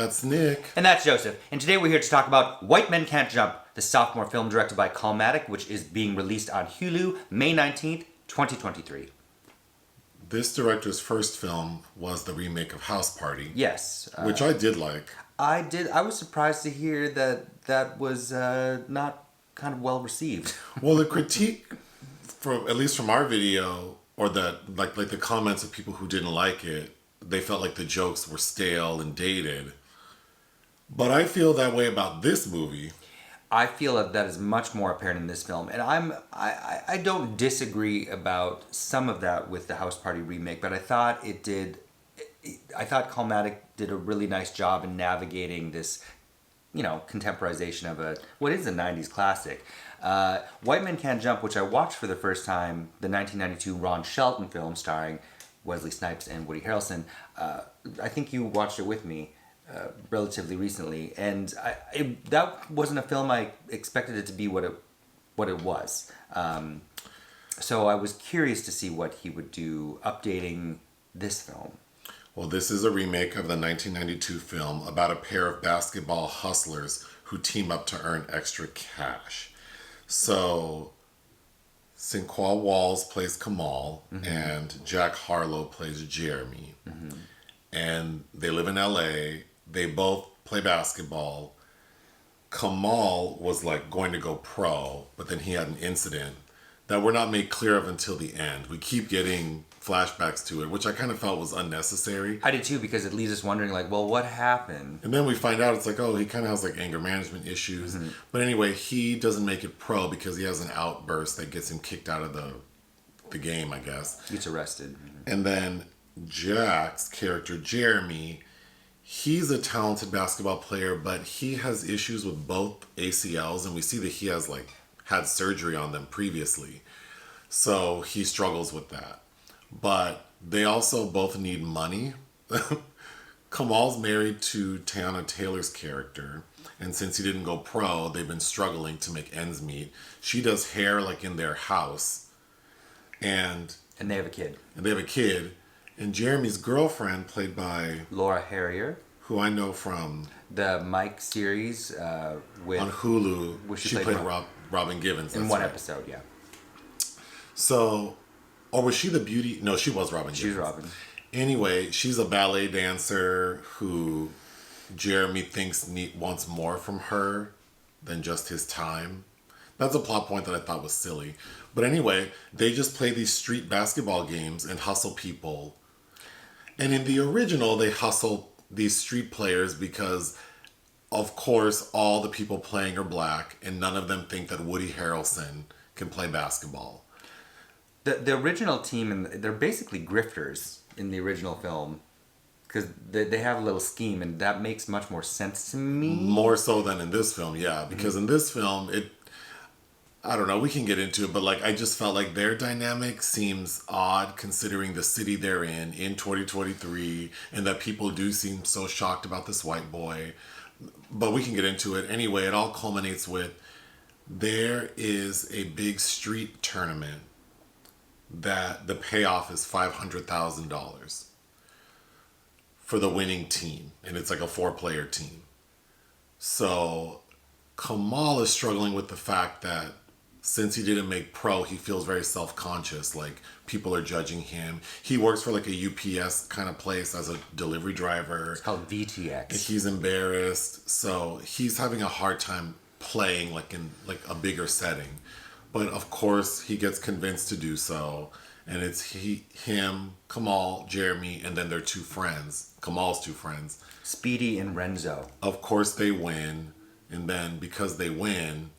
That's Nick. And that's Joseph. And today we're here to talk about White Men Can't Jump, the sophomore film directed by Calmatic, which is being released on Hulu May 19th, 2023. This director's first film was the remake of House Party. Yes. Which I did like. I was surprised to hear that was not kind of well received. Well, the critique, at least from our video, or like the comments of people who didn't like it, they felt like the jokes were stale and dated. But I feel that way about this movie. I feel that is much more apparent in this film, and I don't disagree about some of that with the House Party remake, but I thought Calmatic did a really nice job in navigating this, contemporization of what is a 90s classic. White Men Can't Jump, which I watched for the first time, the 1992 Ron Shelton film starring Wesley Snipes and Woody Harrelson. I think you watched it with me relatively recently, and that wasn't a film I expected it to be what it was. So I was curious to see what he would do updating this film. Well, this is a remake of the 1992 film about a pair of basketball hustlers who team up to earn extra cash. So Sinqua Walls plays Kamal, and Jack Harlow plays Jeremy. And they live in LA. They both play basketball. Kamal was going to go pro, but then he had an incident that we're not made clear of until the end. We keep getting flashbacks to it, which I kind of felt was unnecessary. I did too, because it leaves us wondering, what happened? And then we find out it's he kind of has anger management issues. But anyway, he doesn't make it pro because he has an outburst that gets him kicked out of the game, I guess. He gets arrested. And then Jack's character, Jeremy, he's a talented basketball player, but he has issues with both ACLs, and we see that he has had surgery on them previously. So he struggles with that. But they also both need money. Kamal's married to Teyana Taylor's character, and since he didn't go pro, they've been struggling to make ends meet. She does hair in their house. And they have a kid. And Jeremy's girlfriend, played by Laura Harrier, who I know from the Mike series on Hulu, where she played Robin Givens in one episode. Yeah. So, or was she the beauty? No, she was Robin. She was Robin. Anyway, she's a ballet dancer who Jeremy thinks wants more from her than just his time. That's a plot point that I thought was silly. But anyway, they just play these street basketball games and hustle people. And in the original, they hustle these street players because, of course, all the people playing are black, and none of them think that Woody Harrelson can play basketball. The original team, they're basically grifters in the original film, because they have a little scheme, and that makes much more sense to me. More so than in this film, yeah. Because in this film, I don't know, we can get into it, but I just felt like their dynamic seems odd considering the city they're in 2023, and that people do seem so shocked about this white boy. But we can get into it. Anyway, it all culminates with there is a big street tournament that the payoff is $500,000 for the winning team. And it's a 4-player team. So Kamal is struggling with the fact that since he didn't make pro, he feels very self-conscious. People are judging him. He works for a UPS kind of place as a delivery driver. It's called VTX. And he's embarrassed. So he's having a hard time playing in a bigger setting. But of course, he gets convinced to do so. And it's him, Kamal, Jeremy, and then their 2 friends. Kamal's 2 friends. Speedy and Renzo. Of course they win. And then because they win,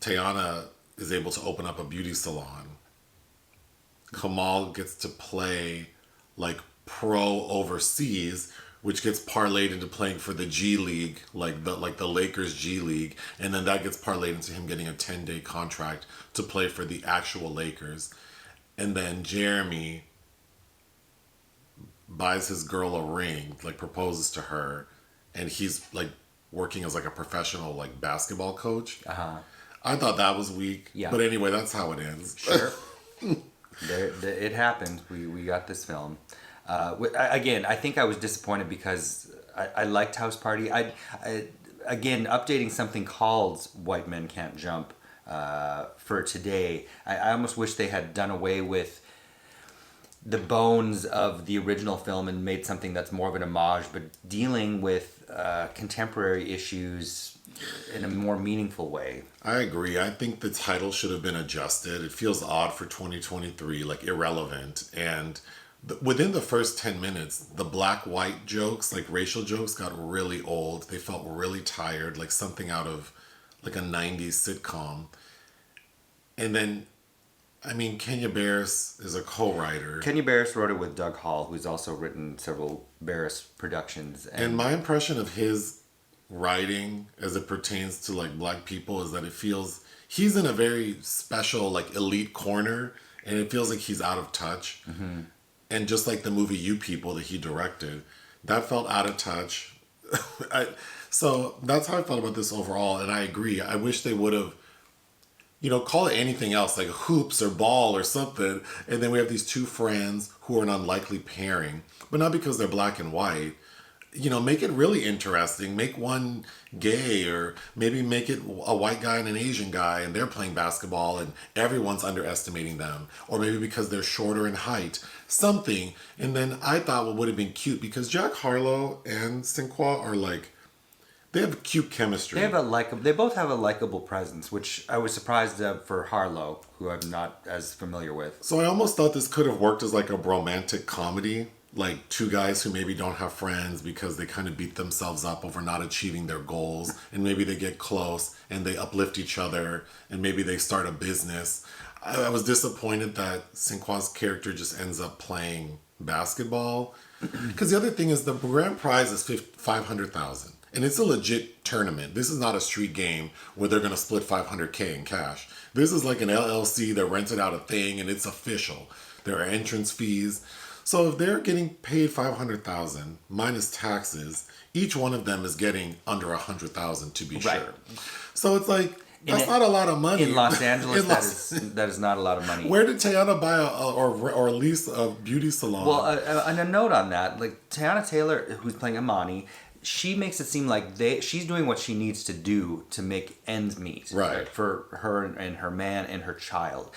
Teyana is able to open up a beauty salon. Kamal gets to play pro overseas, which gets parlayed into playing for the G League, the Lakers G League, and then that gets parlayed into him getting a 10-day contract to play for the actual Lakers. And then Jeremy buys his girl a ring, proposes to her, and he's working as a professional basketball coach. I thought that was weak. Yeah. But anyway, that's how it ends. Sure. It happened. We got this film. Again, I think I was disappointed because I liked House Party. Again, updating something called White Men Can't Jump for today, I almost wish they had done away with the bones of the original film and made something that's more of an homage, but dealing with contemporary issues in a more meaningful way. I agree. I think the title should have been adjusted. It feels odd for 2023, like irrelevant. And within the first 10 minutes, the black-white jokes, like racial jokes, got really old. They felt really tired, like something out of like a 90s sitcom. And then, I mean, Kenya Barris is a co-writer. Kenya Barris wrote it with Doug Hall, who's also written several Barris productions. And my impression of his writing as it pertains to like black people is that it feels he's in a very special like elite corner, and it feels like he's out of touch. Mm-hmm. And just like the movie You People that he directed, that felt out of touch. So that's how I felt about this overall, and I agree. I wish they would have, call it anything else, like Hoops or Ball or something, and then we have these two friends who are an unlikely pairing, but not because they're black and white. Make it really interesting. Make one gay, or maybe make it a white guy and an Asian guy, and they're playing basketball and everyone's underestimating them. Or maybe because they're shorter in height. Something. And then I thought what would have been cute, because Jack Harlow and Sinqua are like, they have cute chemistry. They both have a likable presence, which I was surprised for Harlow, who I'm not as familiar with. So I almost thought this could have worked as like a romantic comedy. Like two guys who maybe don't have friends because they kind of beat themselves up over not achieving their goals, and maybe they get close and they uplift each other, and maybe they start a business. I was disappointed that Sinqua's character just ends up playing basketball, because the other thing is the grand prize is $500,000, and it's a legit tournament. This is not a street game where they're going to split $500K in cash. This is like an LLC that rented out a thing, and it's official. There are entrance fees. So if they're getting paid $500,000 minus taxes, each one of them is getting under $100,000 to be sure. So it's like, that's not a lot of money. In Los Angeles, that is not a lot of money. Where did Teyana buy or lease a beauty salon? Well, and a note on that, like Teyana Taylor, who's playing Imani, she makes it seem like she's doing what she needs to do to make ends meet, right, for her and her man and her child.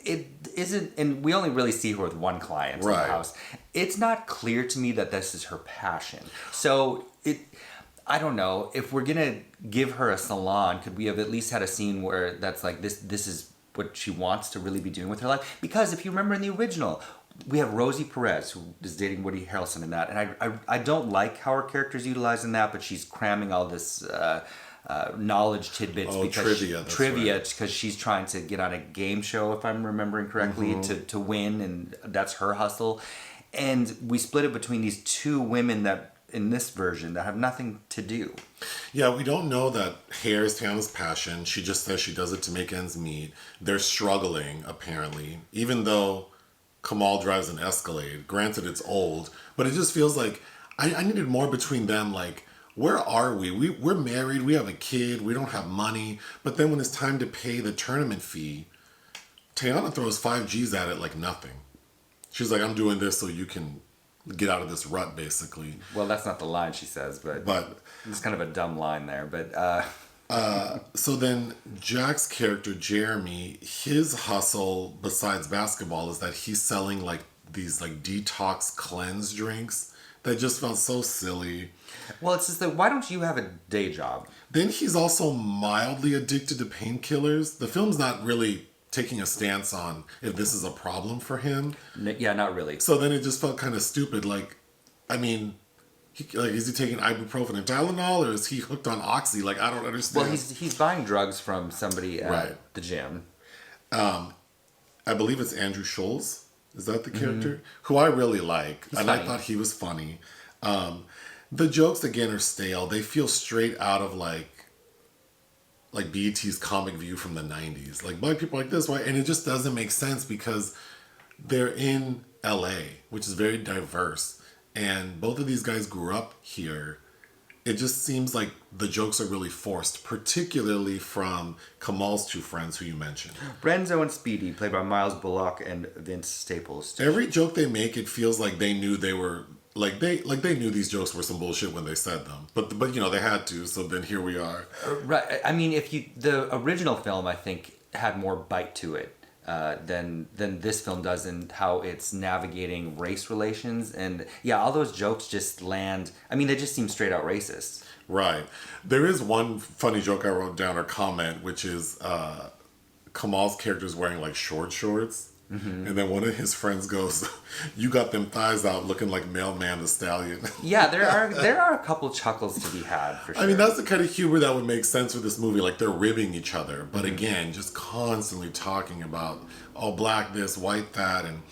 It isn't, and we only really see her with one client in the house. It's not clear to me that this is her passion. So I don't know, if we're gonna give her a salon, could we have at least had a scene where that's like this is what she wants to really be doing with her life? Because if you remember in the original, we have Rosie Perez, who is dating Woody Harrelson in that, and I don't like how her character's utilized in that, but she's cramming all this knowledge tidbits trivia because she's trying to get on a game show, if I'm remembering correctly, to win, and that's her hustle. And we split it between these two women that in this version that have nothing to do. Yeah, we don't know that hair is Teyana's passion. She just says she does it to make ends meet. They're struggling, apparently, even though Kamal drives an Escalade. Granted, it's old, but it just feels like I needed more between them. Like, where are we? We're married, we have a kid, we don't have money, but then when it's time to pay the tournament fee, Teyana throws 5 G's at it like nothing. She's like, I'm doing this so you can get out of this rut, basically. Well, that's not the line she says, but it's kind of a dumb line there. But so then Jack's character, Jeremy, his hustle besides basketball is that he's selling like these like detox cleanse drinks that just felt so silly. Well, it's just that, why don't you have a day job? Then he's also mildly addicted to painkillers. The film's not really taking a stance on if this is a problem for him. Yeah, not really. So then it just felt kind of stupid. Like, I mean, is he taking ibuprofen and Tylenol, or is he hooked on Oxy? Like, I don't understand. Well, he's buying drugs from somebody at the gym. I believe it's Andrew Schulz. Is that the character? Who I really like. He's and funny. I thought he was funny. The jokes, again, are stale. They feel straight out of, like BET's Comic View from the 90s. Like, black people like this, why? And it just doesn't make sense because they're in LA, which is very diverse. And both of these guys grew up here. it just seems like the jokes are really forced, particularly from Kamal's two friends who you mentioned. Renzo and Speedy, played by Myles, Bullock, and Vince Staples. Every joke they make, it feels like they knew they were they knew these jokes were some bullshit when they said them. But they had to. So then here we are. Right. I mean, the original film, I think, had more bite to it than this film does, in how it's navigating race relations. And yeah, all those jokes just land. I mean, they just seem straight out racist. Right. There is one funny joke I wrote down, or comment, which is Kamal's character is wearing like shorts. Mm-hmm. And then one of his friends goes, "You got them thighs out looking like Mailman the Stallion." Yeah, there are a couple chuckles to be had, for sure. I mean, that's the kind of humor that would make sense with this movie. Like, they're ribbing each other. But again, just constantly talking about, oh, black this, white that. And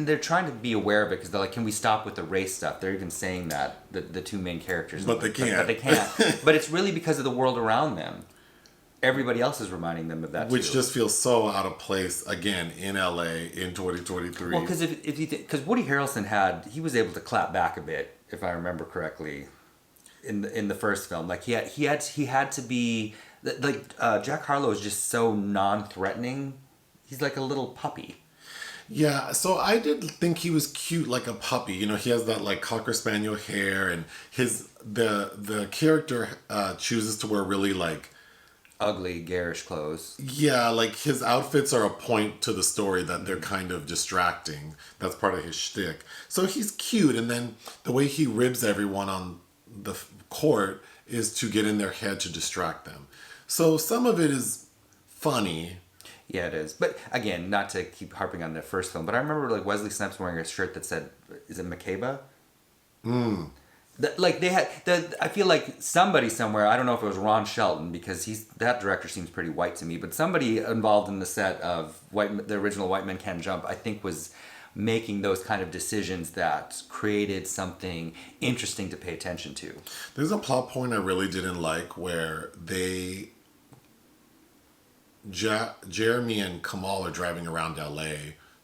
they're trying to be aware of it, because they're like, can we stop with the race stuff? They're even saying that, the two main characters. But they can't. But they can't. But it's really because of the world around them. Everybody else is reminding them of that, which too. just feels so out of place, again, in LA in 2023. Well, because if you because Woody Harrelson he was able to clap back a bit, if I remember correctly, in the first film. Like he had to be like Jack Harlow is just so non-threatening. He's like a little puppy. Yeah, so I did think he was cute like a puppy. He has that like Cocker Spaniel hair, and the character chooses to wear really like ugly, garish clothes. Yeah, like his outfits are a point to the story that they're kind of distracting. That's part of his shtick. So he's cute, and then the way he ribs everyone on the court is to get in their head to distract them. So some of it is funny. Yeah, it is. But again, not to keep harping on the first film, but I remember like Wesley Snipes wearing a shirt that said, is it Makeba? Like they had I feel like somebody somewhere, I don't know if it was Ron Shelton, because that director seems pretty white to me, but somebody involved in the set of the original White Men Can't Jump, I think, was making those kind of decisions that created something interesting to pay attention to. There's a plot point I really didn't like where Jeremy and Kamal are driving around LA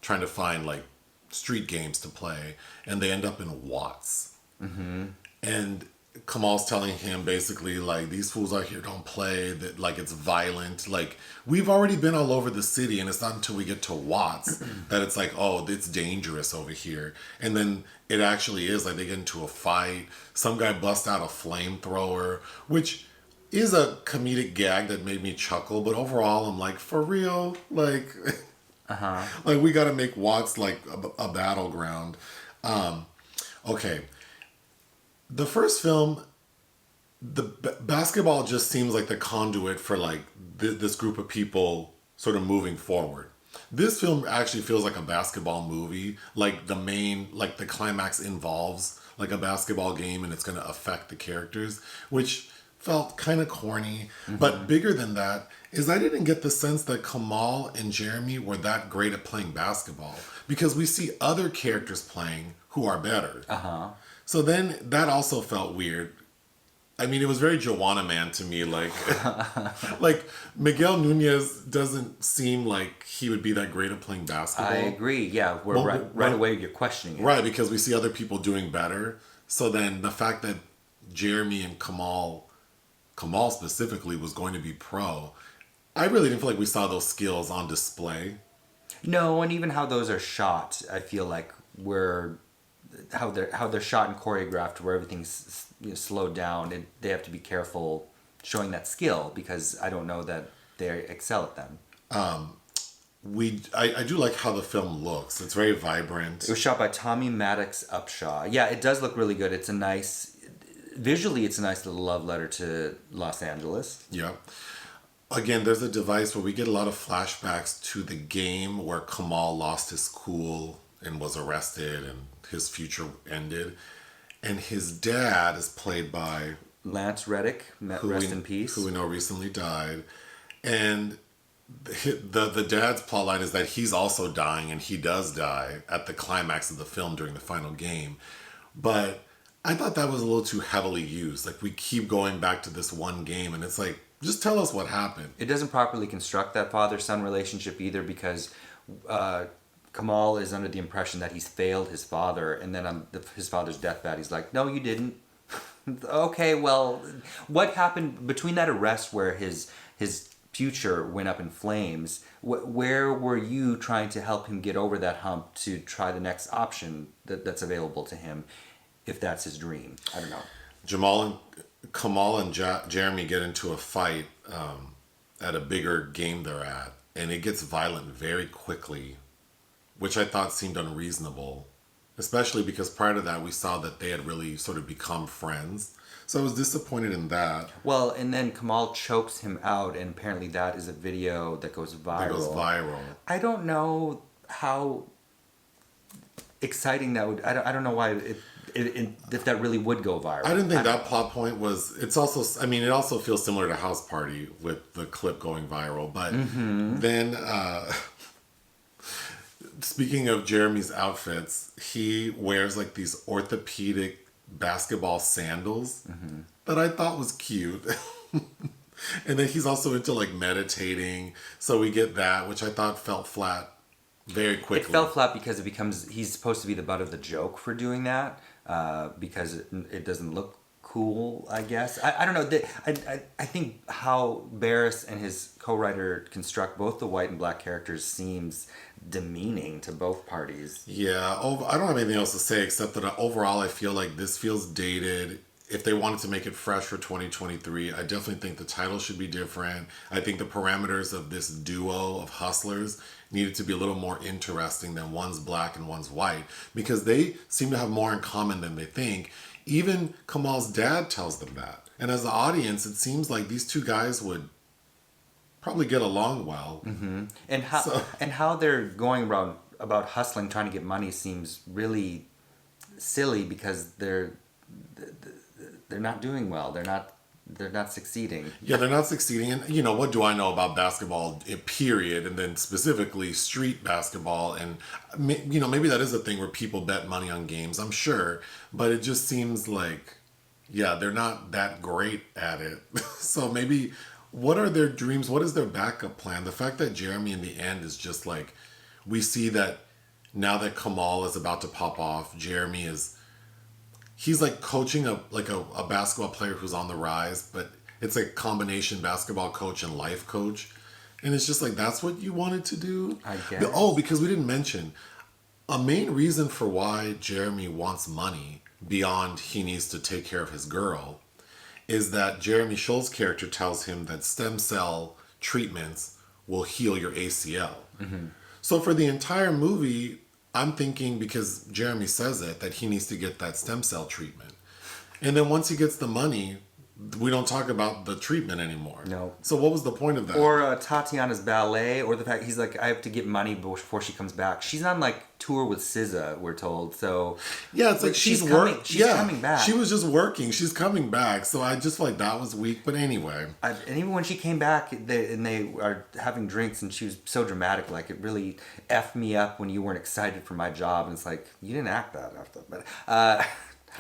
trying to find like street games to play, and they end up in Watts. Mm-hmm. And Kamal's telling him basically like, these fools out here don't play, that like it's violent. Like, we've already been all over the city, and it's not until we get to Watts that it's like, oh, it's dangerous over here. And then it actually is. Like, they get into a fight. Some guy busts out a flamethrower, which is a comedic gag that made me chuckle. But overall, I'm like, for real? Like, like we got to make Watts like a battleground. Okay. The first film, the basketball just seems like the conduit for like this group of people sort of moving forward. This film actually feels like a basketball movie. Like the climax involves like a basketball game, and it's going to affect the characters, which felt kind of corny. Mm-hmm. But bigger than that is I didn't get the sense that Kamal and Jeremy were that great at playing basketball, because we see other characters playing who are better. So then that also felt weird. I mean, it was very Joanna Man to me. Like, like Miguel Nunez doesn't seem like he would be that great at playing basketball. I agree. Yeah, right away you're questioning it. Right, because we see other people doing better. So then the fact that Jeremy and Kamal specifically was going to be pro, I really didn't feel like we saw those skills on display. No, and even how those are shot, I feel like how they're shot and choreographed, where everything's slowed down, and they have to be careful showing that skill, because I don't know that they excel at them. I do like how the film looks. It's very vibrant. It was shot by Tommy Maddox-Upshaw. Yeah, it does look really good. Visually, it's a nice little love letter to Los Angeles. Yeah. Again, there's a device where we get a lot of flashbacks to the game where Kamal lost his cool and was arrested, and his future ended. And his dad is played by Lance Reddick, rest in peace, who we know recently died. And the dad's plotline is that he's also dying, and he does die at the climax of the film during the final game. But I thought that was a little too heavily used. Like, we keep going back to this one game, and it's like, just tell us what happened. It doesn't properly construct that father-son relationship either, because Kamal is under the impression that he's failed his father, and then on his father's deathbed, he's like, no, you didn't. Okay, well, what happened between that arrest where his future went up in flames? Where were you trying to help him get over that hump to try the next option that's available to him, if that's his dream? I don't know. Kamal and Jeremy get into a fight at a bigger game they're at, and it gets violent very quickly, which I thought seemed unreasonable, especially because prior to that we saw that they had really sort of become friends. So I was disappointed in that. Well, and then Kamal chokes him out, and apparently that is a video that goes viral. I don't know how exciting that would. I don't know why if that really would go viral. I didn't think that plot point was. It's also. I mean, it also feels similar to House Party with the clip going viral. But then, speaking of Jeremy's outfits, he wears like these orthopedic basketball sandals that I thought was cute. And then he's also into like meditating, so we get that, which I thought fell flat very quickly. It fell flat because he's supposed to be the butt of the joke for doing that, because it doesn't look cool, I guess. I don't know. I think how Barris and his co-writer construct both the white and black characters seems demeaning to both parties. Yeah, I don't have anything else to say except that overall I feel like this feels dated. If they wanted to make it fresh for 2023, I definitely think the title should be different. I think the parameters of this duo of hustlers needed to be a little more interesting than one's black and one's white, because they seem to have more in common than they think. Even Kamal's dad tells them that. And as the audience, it seems like these two guys would probably get along well. And how they're going about hustling, trying to get money, seems really silly because they're not doing well. They're not succeeding. Yeah, they're not succeeding. And, you know, what do I know about basketball, period, and then specifically street basketball? And, you know, maybe that is a thing where people bet money on games, I'm sure. But it just seems like, yeah, they're not that great at it. So maybe, what are their dreams? What is their backup plan? The fact that Jeremy in the end is just like, we see that now that Kamal is about to pop off, Jeremy is... He's like coaching a basketball player who's on the rise, but it's a combination basketball coach and life coach. And it's just like, that's what you wanted to do? I guess. Oh, because we didn't mention, a main reason for why Jeremy wants money beyond he needs to take care of his girl is that Jeremy Schulz's character tells him that stem cell treatments will heal your ACL. So for the entire movie, I'm thinking, because Jeremy says it, that he needs to get that stem cell treatment. And then once he gets the money, we don't talk about the treatment anymore. No. So what was the point of that? Or Tatiana's ballet, or the fact he's like, I have to get money before she comes back. She's on like tour with SZA, we're told. So yeah, it's like she's coming back. She was just working. She's coming back. So I just feel like that was weak. But anyway, and even when she came back, they are having drinks, and she was so dramatic. Like, it really effed me up when you weren't excited for my job, and it's like, you didn't act that after. But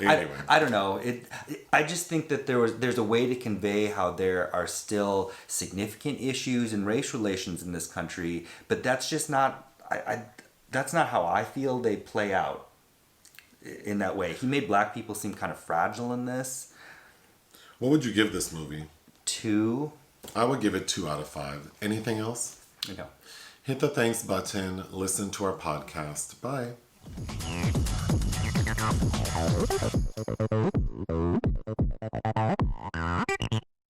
anyway. I don't know. I just think that there's a way to convey how there are still significant issues in race relations in this country, but that's just not. That's not how I feel they play out in that way. He made black people seem kind of fragile in this. What would you give this movie? 2. I would give it 2 out of 5. Anything else? No. Hit the thanks button. Listen to our podcast. Bye.